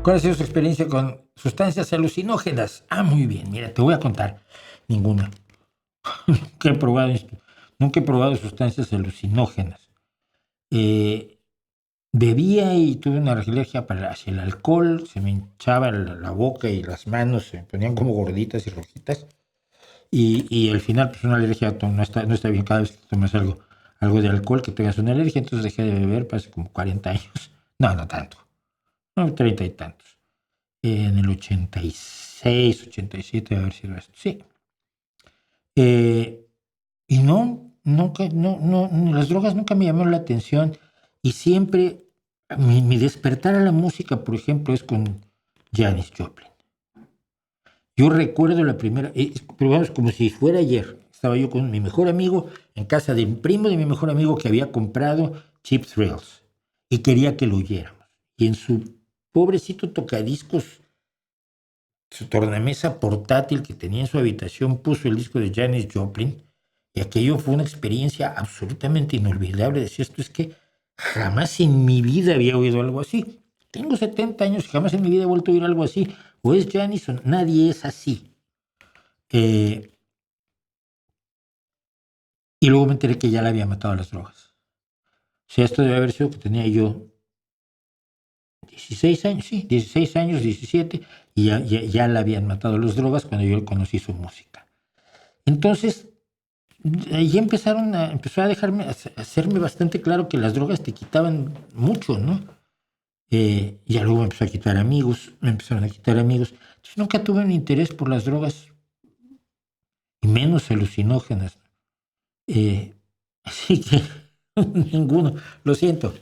¿Cuál ha sido su experiencia con sustancias alucinógenas? Muy bien, mira, te voy a contar. Ninguna. Nunca he probado esto. Nunca he probado sustancias alucinógenas. Eh, Bebía y tuve una alergia hacia el alcohol, se me hinchaba la boca y las manos se me ponían como gorditas y rojitas. Y al final, pues una alergia no está bien cada vez que tomas algo de alcohol que tengas una alergia. Entonces dejé de beber hace como 40 años. No, no tanto. No, 30 y tantos. En el 86, 87 debe haber sido esto. Sí. Y las drogas nunca me llamaron la atención. Y siempre, mi despertar a la música, por ejemplo, es con Janis Joplin. Yo recuerdo la primera, pero vamos, como si fuera ayer. Estaba yo con mi mejor amigo en casa de un primo de mi mejor amigo que había comprado Cheap Thrills y quería que lo oyéramos. Y en su pobrecito tocadiscos, su tornamesa portátil que tenía en su habitación, puso el disco de Janis Joplin. Y aquello fue una experiencia absolutamente inolvidable. Decía, esto es que jamás en mi vida había oído algo así. Tengo 70 años y jamás en mi vida he vuelto a oír algo así. O es Janis o nadie es así. Y luego me enteré que ya la había matado a las drogas. O sea, esto debe haber sido que tenía yo 16 años, sí, 16 años, 17, y ya la habían matado a las drogas cuando yo conocí su música. Entonces, ahí empezó a hacerme bastante claro que las drogas te quitaban mucho, ¿no? Ya luego me empezó a quitar amigos, me empezaron a quitar amigos. Entonces nunca tuve un interés por las drogas, y menos alucinógenas. Así que ninguno, lo siento.